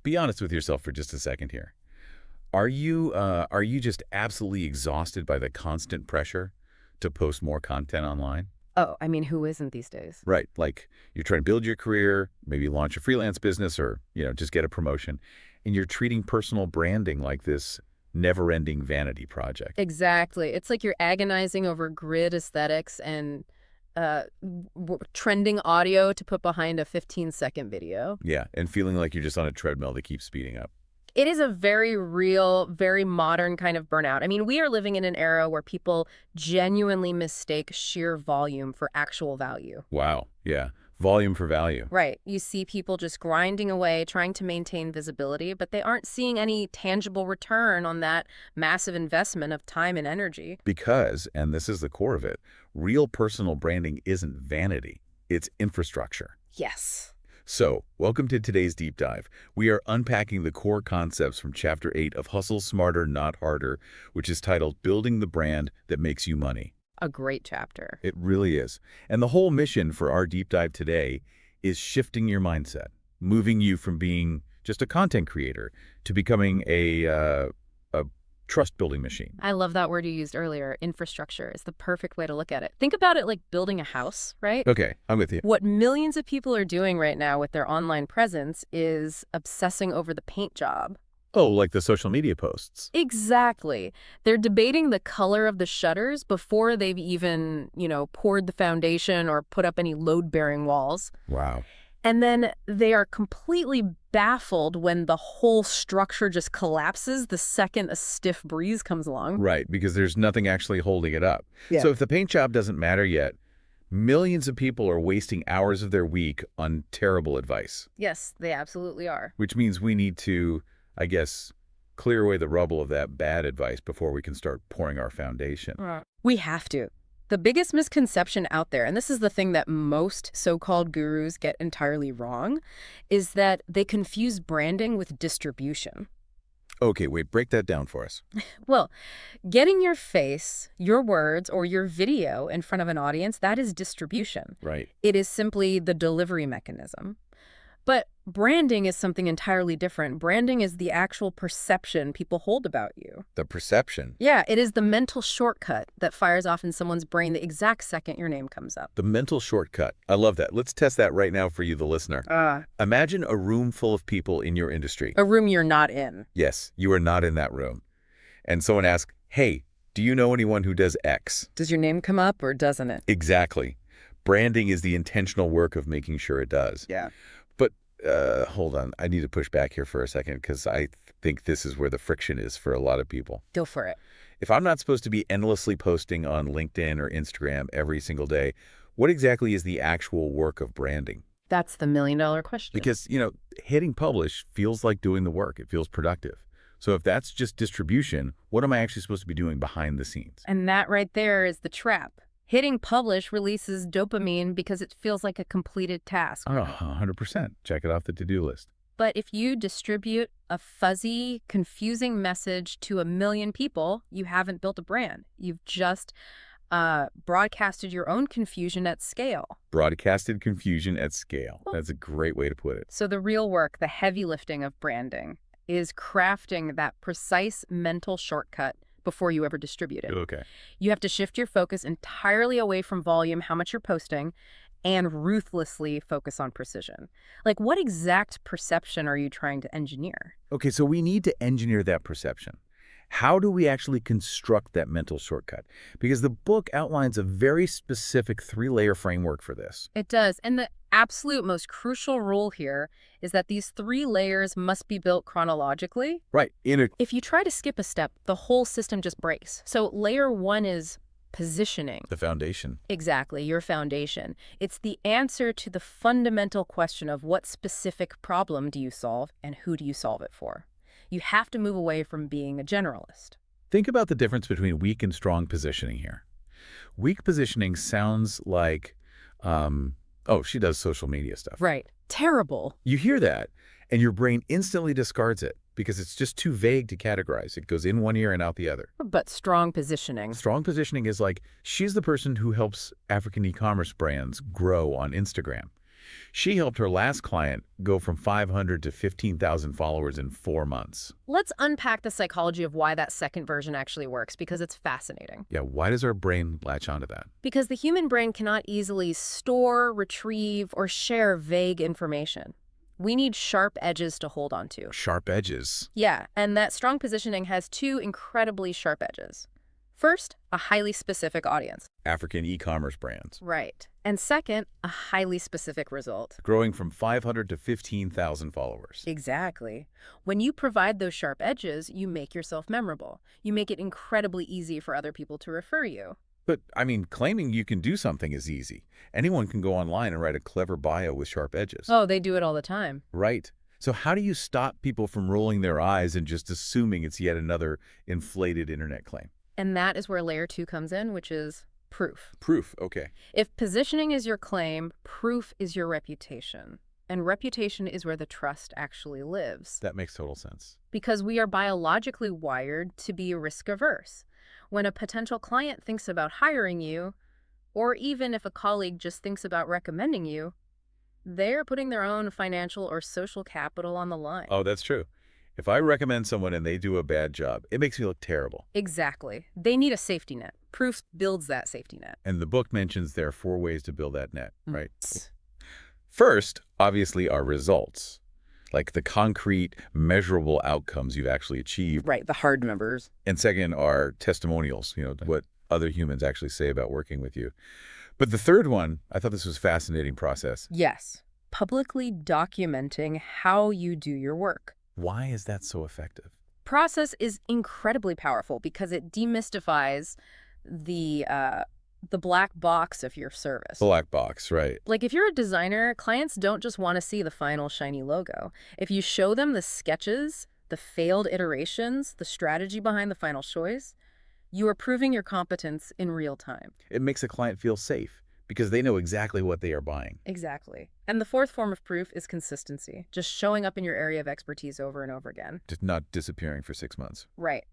be honest with yourself for just a second here. Are you just absolutely exhausted by the constant pressure to post more content online? Oh, I mean, who isn't these days? Right. Like you're trying to build your career, maybe launch a freelance business or, just get a promotion. And you're treating personal branding like this never-ending vanity project. Exactly. It's like you're agonizing over grid aesthetics and trending audio to put behind a 15-second video. Yeah. And feeling like you're just on a treadmill that keeps speeding up. It is a very real, very modern kind of burnout. I mean, we are living in an era where people genuinely mistake sheer volume for actual value. Wow. Yeah. Volume for value. Right. You see people just grinding away, trying to maintain visibility, but they aren't seeing any tangible return on that massive investment of time and energy. Because, and this is the core of it, real personal branding isn't vanity. It's infrastructure. Yes. So, welcome to today's deep dive. We are unpacking the core concepts from Chapter 8 of Hustle Smarter, Not Harder, which is titled Building the Brand That Makes You Money. A great chapter. It really is. And the whole mission for our deep dive today is shifting your mindset, moving you from being just a content creator to becoming a trust-building machine. I love that word you used earlier. Infrastructure is the perfect way to look at it. Think about it like building a house, right? Okay, I'm with you. What millions of people are doing right now with their online presence is obsessing over the paint job. Oh, like the social media posts. Exactly. They're debating the color of the shutters before they've even, poured the foundation or put up any load-bearing walls. Wow. And then they are completely baffled when the whole structure just collapses the second a stiff breeze comes along. Right, because there's nothing actually holding it up. Yeah. So if the paint job doesn't matter yet, millions of people are wasting hours of their week on terrible advice. Yes, they absolutely are. Which means we need to, I guess, clear away the rubble of that bad advice before we can start pouring our foundation. We have to. The biggest misconception out there, and this is the thing that most so-called gurus get entirely wrong, is that they confuse branding with distribution. Okay, wait, break that down for us. Well, getting your face, your words, or your video in front of an audience, that is distribution. Right. It is simply the delivery mechanism. But branding is something entirely different. Branding is the actual perception people hold about you. The perception. Yeah, it is the mental shortcut that fires off in someone's brain the exact second your name comes up. The mental shortcut. I love that. Let's test that right now for you, the listener. Imagine a room full of people in your industry. A room you're not in. Yes, you are not in that room. And someone asks, hey, do you know anyone who does X? Does your name come up or doesn't it? Exactly. Branding is the intentional work of making sure it does. Yeah. But hold on. I need to push back here for a second because I think this is where the friction is for a lot of people. Go for it. If I'm not supposed to be endlessly posting on LinkedIn or Instagram every single day, what exactly is the actual work of branding? That's the million-dollar question. Because, hitting publish feels like doing the work. It feels productive. So if that's just distribution, what am I actually supposed to be doing behind the scenes? And that right there is the trap. Hitting publish releases dopamine because it feels like a completed task. Oh, 100%. Check it off the to-do list. But if you distribute a fuzzy, confusing message to 1 million people, you haven't built a brand. You've just broadcasted your own confusion at scale. Broadcasted confusion at scale. That's a great way to put it. So the real work, the heavy lifting of branding, is crafting that precise mental shortcut before you ever distribute it. Okay. You have to shift your focus entirely away from volume, how much you're posting, and ruthlessly focus on precision. Like, what exact perception are you trying to engineer? Okay, so we need to engineer that perception. How do we actually construct that mental shortcut? Because the book outlines a very specific 3-layer framework for this. It does. And the absolute most crucial rule here is that these 3 layers must be built chronologically. Right. If you try to skip a step, the whole system just breaks. So layer 1 is positioning. The foundation. Exactly, your foundation. It's the answer to the fundamental question of what specific problem do you solve and who do you solve it for. You have to move away from being a generalist. Think about the difference between weak and strong positioning here. Weak positioning sounds like, oh, she does social media stuff. Right. Terrible. You hear that, and your brain instantly discards it because it's just too vague to categorize. It goes in one ear and out the other. But strong positioning. Strong positioning is like, she's the person who helps African e-commerce brands grow on Instagram. She helped her last client go from 500 to 15,000 followers in 4 months. Let's unpack the psychology of why that second version actually works, because it's fascinating. Yeah, why does our brain latch onto that? Because the human brain cannot easily store, retrieve, or share vague information. We need sharp edges to hold on to. Sharp edges. Yeah, and that strong positioning has two incredibly sharp edges. First, a highly specific audience. African e-commerce brands. Right. And second, a highly specific result. Growing from 500 to 15,000 followers. Exactly. When you provide those sharp edges, you make yourself memorable. You make it incredibly easy for other people to refer you. But, I mean, claiming you can do something is easy. Anyone can go online and write a clever bio with sharp edges. Oh, they do it all the time. Right. So how do you stop people from rolling their eyes and just assuming it's yet another inflated internet claim? And that is where layer 2 comes in, which is proof. Proof, okay. If positioning is your claim, proof is your reputation. And reputation is where the trust actually lives. That makes total sense. Because we are biologically wired to be risk-averse. When a potential client thinks about hiring you, or even if a colleague just thinks about recommending you, they're putting their own financial or social capital on the line. Oh, that's true. If I recommend someone and they do a bad job, it makes me look terrible. Exactly. They need a safety net. Proof builds that safety net. And the book mentions there are 4 ways to build that net, right? Mm. First, obviously, are results. Like the concrete, measurable outcomes you've actually achieved. Right, the hard numbers. And second are testimonials, what other humans actually say about working with you. But the third one, I thought this was a fascinating process. Yes. Publicly documenting how you do your work. Why is that so effective? Process is incredibly powerful because it demystifies the black box of your service. Black box, right. Like if you're a designer, clients don't just want to see the final shiny logo. If you show them the sketches, the failed iterations, the strategy behind the final choice, you are proving your competence in real time. It makes a client feel safe because they know exactly what they are buying. Exactly. And the fourth form of proof is consistency, just showing up in your area of expertise over and over again. Just not disappearing for 6 months. Right.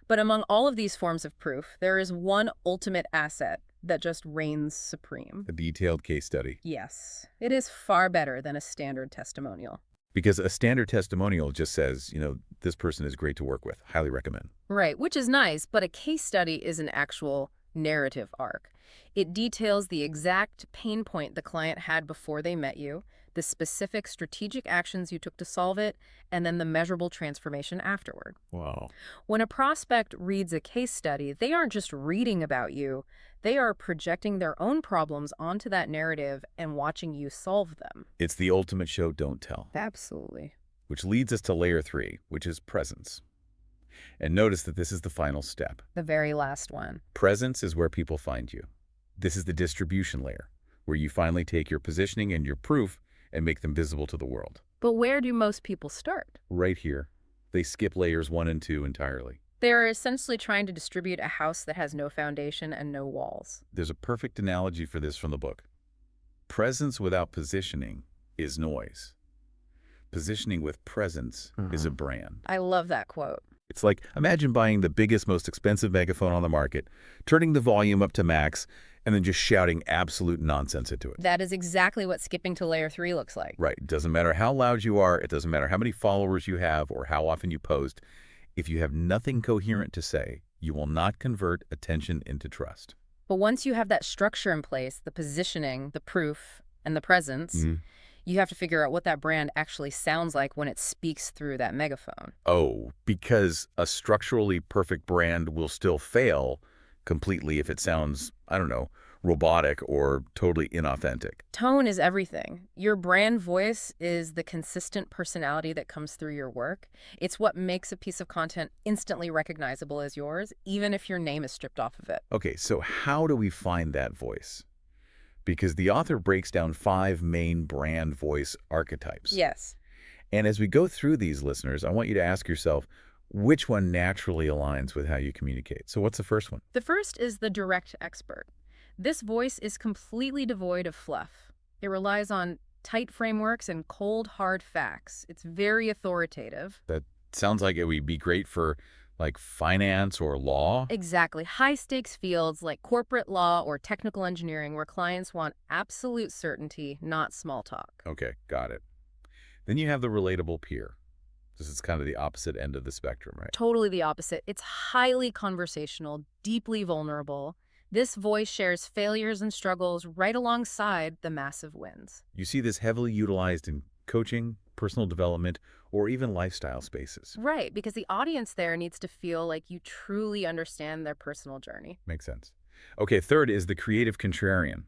But among all of these forms of proof, there is one ultimate asset that just reigns supreme. A detailed case study. Yes. It is far better than a standard testimonial. Because a standard testimonial just says, this person is great to work with. Highly recommend. Right, which is nice, but a case study is an actual narrative arc. It details the exact pain point the client had before they met you, the specific strategic actions you took to solve it, and then the measurable transformation afterward. Wow. When a prospect reads a case study, they aren't just reading about you, they are projecting their own problems onto that narrative and watching you solve them. It's the ultimate show don't tell. Absolutely. Which leads us to layer 3, which is presence. And notice that this is the final step. The very last one. Presence is where people find you. This is the distribution layer, where you finally take your positioning and your proof and make them visible to the world. But where do most people start? Right here. They skip layers 1 and 2 entirely. They are essentially trying to distribute a house that has no foundation and no walls. There's a perfect analogy for this from the book. Presence without positioning is noise. Positioning with presence is a brand. I love that quote. It's like, imagine buying the biggest, most expensive megaphone on the market, turning the volume up to max, and then just shouting absolute nonsense into it. That is exactly what skipping to layer 3 looks like. Right. It doesn't matter how loud you are. It doesn't matter how many followers you have or how often you post. If you have nothing coherent to say, you will not convert attention into trust. But once you have that structure in place, the positioning, the proof, and the presence, you have to figure out what that brand actually sounds like when it speaks through that megaphone. Oh, because a structurally perfect brand will still fail completely if it sounds, I don't know, robotic or totally inauthentic. Tone is everything. Your brand voice is the consistent personality that comes through your work. It's what makes a piece of content instantly recognizable as yours, even if your name is stripped off of it. Okay, so how do we find that voice? Because the author breaks down 5 main brand voice archetypes. Yes. And as we go through these, listeners, I want you to ask yourself, which one naturally aligns with how you communicate? So what's the first one? The first is the direct expert. This voice is completely devoid of fluff. It relies on tight frameworks and cold, hard facts. It's very authoritative. That sounds like it would be great for like finance or law? Exactly. High-stakes fields like corporate law or technical engineering where clients want absolute certainty, not small talk. Okay, got it. Then you have the relatable peer. This is kind of the opposite end of the spectrum, right? Totally the opposite. It's highly conversational, deeply vulnerable. This voice shares failures and struggles right alongside the massive wins. You see this heavily utilized in coaching, personal development, or even lifestyle spaces. Right, because the audience there needs to feel like you truly understand their personal journey. Makes sense. Okay, third is the creative contrarian.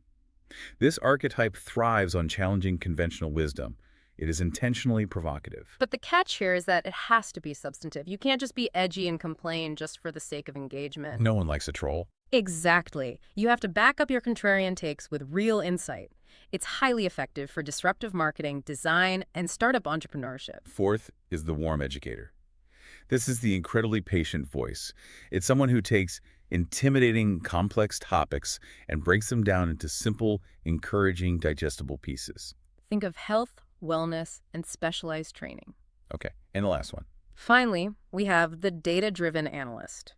This archetype thrives on challenging conventional wisdom. It is intentionally provocative. But the catch here is that it has to be substantive. You can't just be edgy and complain just for the sake of engagement. No one likes a troll. Exactly. You have to back up your contrarian takes with real insight. It's highly effective for disruptive marketing, design, and startup entrepreneurship. Fourth is the warm educator. This is the incredibly patient voice. It's someone who takes intimidating, complex topics and breaks them down into simple, encouraging, digestible pieces. Think of health, wellness, and specialized training. Okay, and the last one. Finally, we have the Data-Driven Analyst.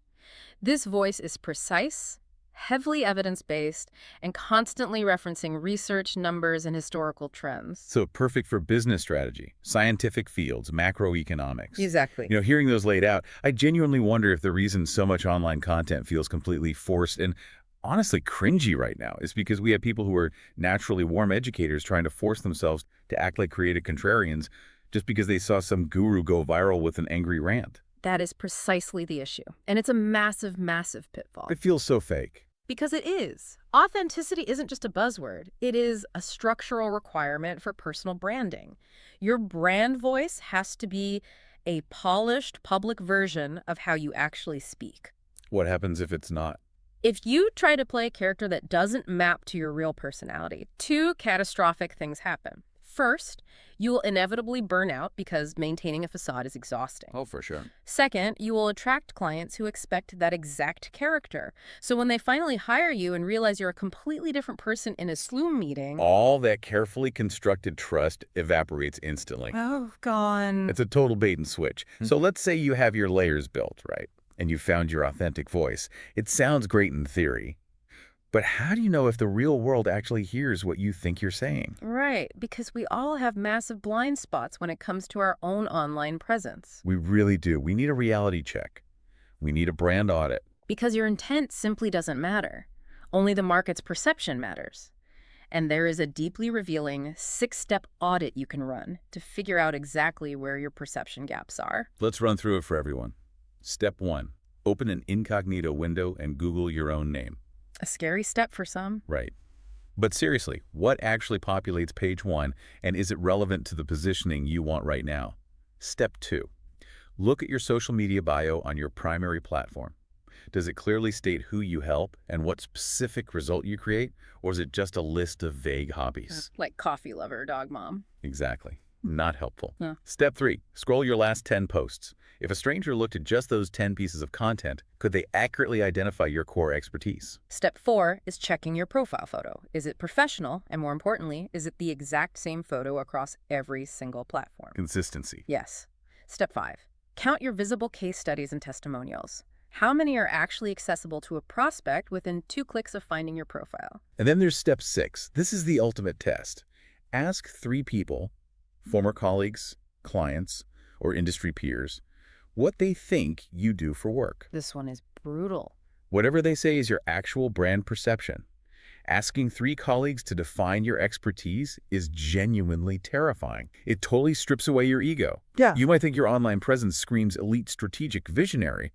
This voice is precise, heavily evidence-based, and constantly referencing research, numbers, and historical trends. So perfect for business strategy, scientific fields, macroeconomics. Exactly. Hearing those laid out, I genuinely wonder if the reason so much online content feels completely forced and honestly cringy right now is because we have people who are naturally warm educators trying to force themselves to act like creative contrarians just because they saw some guru go viral with an angry rant. That is precisely the issue. And it's a massive, massive pitfall. It feels so fake. Because it is. Authenticity isn't just a buzzword. It is a structural requirement for personal branding. Your brand voice has to be a polished public version of how you actually speak. What happens if it's not? If you try to play a character that doesn't map to your real personality, two catastrophic things happen. First, you will inevitably burn out because maintaining a facade is exhausting. Oh, for sure. Second, you will attract clients who expect that exact character. So when they finally hire you and realize you're a completely different person in a Sloom meeting... All that carefully constructed trust evaporates instantly. Oh, gone. It's a total bait and switch. So let's say you have your layers built, right? And you found your authentic voice. It sounds great in theory. But how do you know if the real world actually hears what you think you're saying? Right, because we all have massive blind spots when it comes to our own online presence. We really do. We need a reality check. We need a brand audit. Because your intent simply doesn't matter. Only the market's perception matters. And there is a deeply revealing 6-step audit you can run to figure out exactly where your perception gaps are. Let's run through it for everyone. Step 1. Open an incognito window and Google your own name. A scary step for some. Right. But seriously, what actually populates page 1, and is it relevant to the positioning you want right now? Step 2. Look at your social media bio on your primary platform. Does it clearly state who you help and what specific result you create, or is it just a list of vague hobbies? Like coffee lover, dog mom. Exactly. Not helpful. Yeah. Step 3. Scroll your last 10 posts. If a stranger looked at just those 10 pieces of content, could they accurately identify your core expertise? Step 4 is checking your profile photo. Is it professional? And more importantly, is it the exact same photo across every single platform? Consistency. Yes. Step 5. Count your visible case studies and testimonials. How many are actually accessible to a prospect within 2 clicks of finding your profile? And then there's step 6. This is the ultimate test. Ask 3 people, former colleagues, clients, or industry peers, what they think you do for work. This one is brutal. Whatever they say is your actual brand perception. Asking 3 colleagues to define your expertise is genuinely terrifying. It totally strips away your ego. Yeah. You might think your online presence screams elite strategic visionary,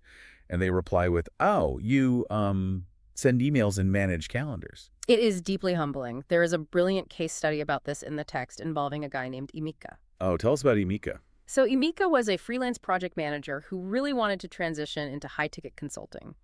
and they reply with, oh, you send emails and manage calendars. It is deeply humbling. There is a brilliant case study about this in the text involving a guy named Emika. Oh, tell us about Emika. So Emika was a freelance project manager who really wanted to transition into high-ticket consulting.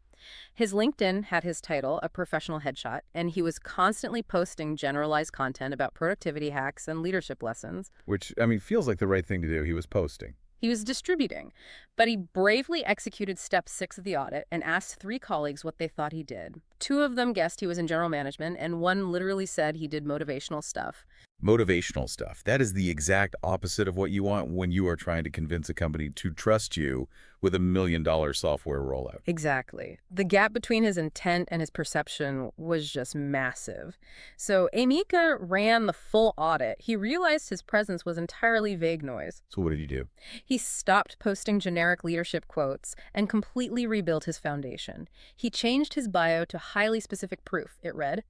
His LinkedIn had his title, a professional headshot, and he was constantly posting generalized content about productivity hacks and leadership lessons. Which, I mean, feels like the right thing to do. He was posting. He was distributing, but he bravely executed step 6 of the audit and asked 3 colleagues what they thought he did. 2 of them guessed he was in general management, and 1 literally said he did motivational stuff. Motivational stuff. That is the exact opposite of what you want when you are trying to convince a company to trust you with $1 million software rollout. Exactly. The gap between his intent and his perception was just massive. So Emika ran the full audit. He realized his presence was entirely vague noise. So what did you do? He stopped posting generic leadership quotes and completely rebuilt his foundation. He changed his bio to highly specific proof. It read,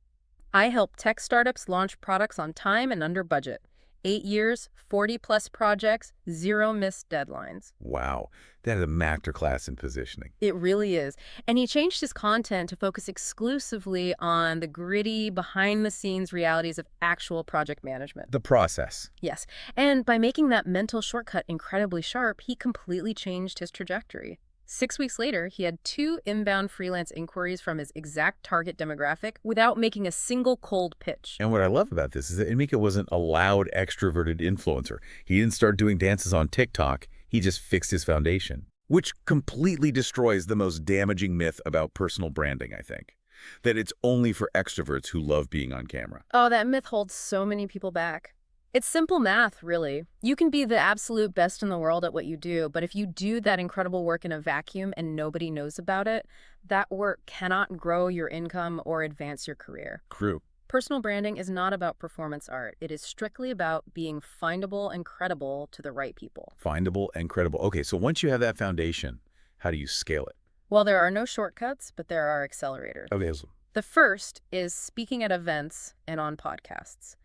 "I help tech startups launch products on time and under budget. 8 years, 40-plus projects, 0 missed deadlines." Wow, that is a masterclass in positioning. It really is. And he changed his content to focus exclusively on the gritty, behind-the-scenes realities of actual project management. The process. Yes. And by making that mental shortcut incredibly sharp, he completely changed his trajectory. 6 weeks later, he had 2 inbound freelance inquiries from his exact target demographic without making a single cold pitch. And what I love about this is that Emika wasn't a loud, extroverted influencer. He didn't start doing dances on TikTok. He just fixed his foundation, which completely destroys the most damaging myth about personal branding, I think. That it's only for extroverts who love being on camera. Oh, that myth holds so many people back. It's simple math, really. You can be the absolute best in the world at what you do, but if you do that incredible work in a vacuum and nobody knows about it, that work cannot grow your income or advance your career. True. Personal branding is not about performance art. It is strictly about being findable and credible to the right people. Findable and credible. Okay, so once you have that foundation, how do you scale it? Well, there are no shortcuts, but there are accelerators. Okay, so The first is speaking at events and on podcasts.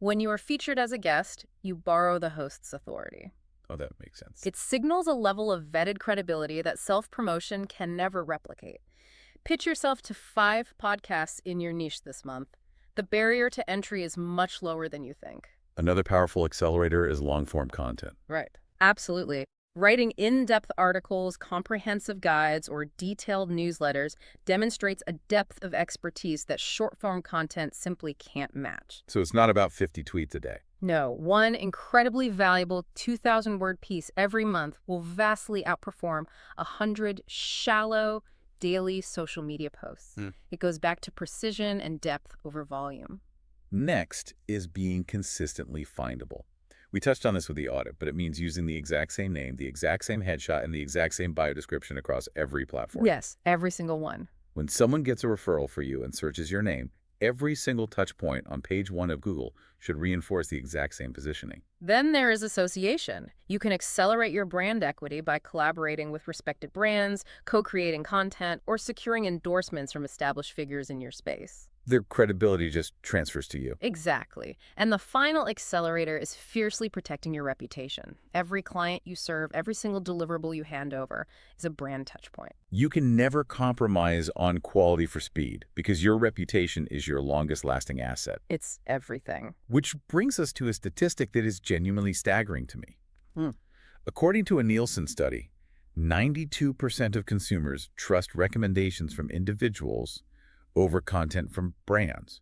When you are featured as a guest, you borrow the host's authority. oh, that makes sense. It signals a level of vetted credibility that self-promotion can never replicate. Pitch yourself to 5 podcasts in your niche this month. The barrier to entry is much lower than you think. Another powerful accelerator is long-form content. Right. Absolutely. Writing in-depth articles, comprehensive guides, or detailed newsletters demonstrates a depth of expertise that short-form content simply can't match. So it's not about 50 tweets a day. No, one incredibly valuable 2,000-word piece every month will vastly outperform 100 shallow, daily social media posts. It goes back to precision and depth over volume. Next is being consistently findable. We touched on this with the audit, but it means using the exact same name, the exact same headshot, and the exact same bio description across every platform. Yes, every single one. When someone gets a referral for you and searches your name, every single touch point on page 1 of Google should reinforce the exact same positioning. Then there is association. You can accelerate your brand equity by collaborating with respected brands, co-creating content, or securing endorsements from established figures in your space. Their credibility just transfers to you. Exactly. And the final accelerator is fiercely protecting your reputation. Every client you serve, every single deliverable you hand over is a brand touchpoint. You can never compromise on quality for speed because your reputation is your longest lasting asset. It's everything. Which brings us to a statistic that is genuinely staggering to me. According to a Nielsen study, 92% of consumers trust recommendations from individuals over content from brands.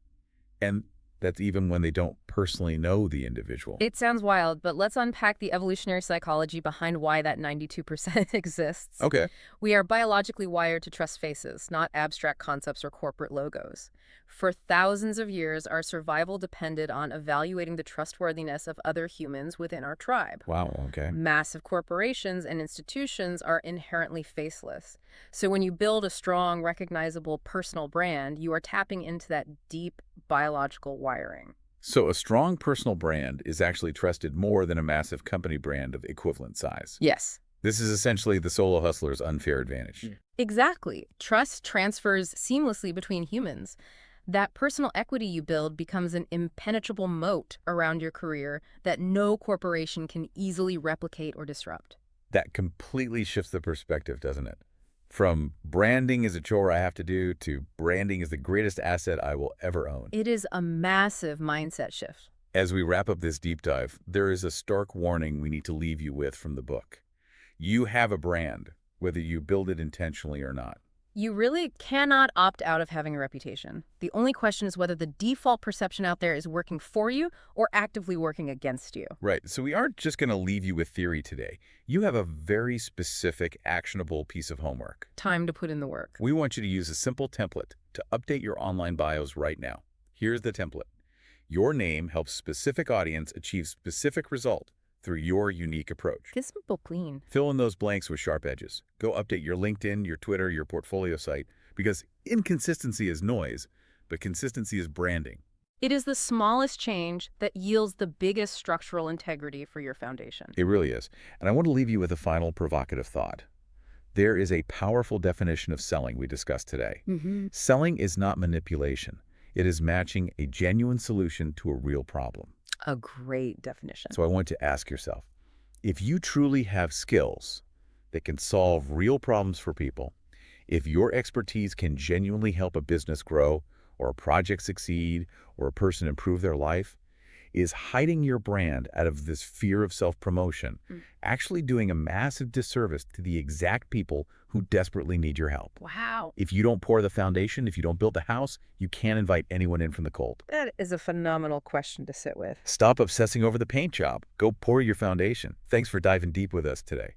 And that's even when they don't personally know the individual. It sounds wild, but let's unpack the evolutionary psychology behind why that 92% exists. Okay. We are biologically wired to trust faces, not abstract concepts or corporate logos. For thousands of years, our survival depended on evaluating the trustworthiness of other humans within our tribe. Wow, okay. Massive corporations and institutions are inherently faceless. So when you build a strong, recognizable personal brand, you are tapping into that deep biological wiring. So a strong personal brand is actually trusted more than a massive company brand of equivalent size. Yes. This is essentially the solo hustler's unfair advantage. Exactly. Trust transfers seamlessly between humans. That personal equity you build becomes an impenetrable moat around your career that no corporation can easily replicate or disrupt. That completely shifts the perspective, doesn't it? From branding is a chore I have to do to branding is the greatest asset I will ever own. It is a massive mindset shift. As we wrap up this deep dive, there is a stark warning we need to leave you with from the book. You have a brand, whether you build it intentionally or not. You really cannot opt out of having a reputation. The only question is whether the default perception out there is working for you or actively working against you. Right. So we aren't just going to leave you with theory today. You have a very specific, actionable piece of homework. Time to put in the work. We want you to use a simple template to update your online bios right now. Here's the template. Your name helps specific audience achieve specific result through your unique approach. This simple clean. Fill in those blanks with sharp edges. Go update your LinkedIn, your Twitter, your portfolio site, because inconsistency is noise, but consistency is branding. It is the smallest change that yields the biggest structural integrity for your foundation. It really is. And I want to leave you with a final provocative thought. There is a powerful definition of selling we discussed today. Selling is not manipulation. It is matching a genuine solution to a real problem. A great definition. So I want to ask yourself, if you truly have skills that can solve real problems for people, if your expertise can genuinely help a business grow, or a project succeed, or a person improve their life, is hiding your brand out of this fear of self-promotion actually doing a massive disservice to the exact people who desperately need your help. Wow. If you don't pour the foundation, if you don't build the house, you can't invite anyone in from the cold. That is a phenomenal question to sit with. Stop obsessing over the paint job. Go pour your foundation. Thanks for diving deep with us today.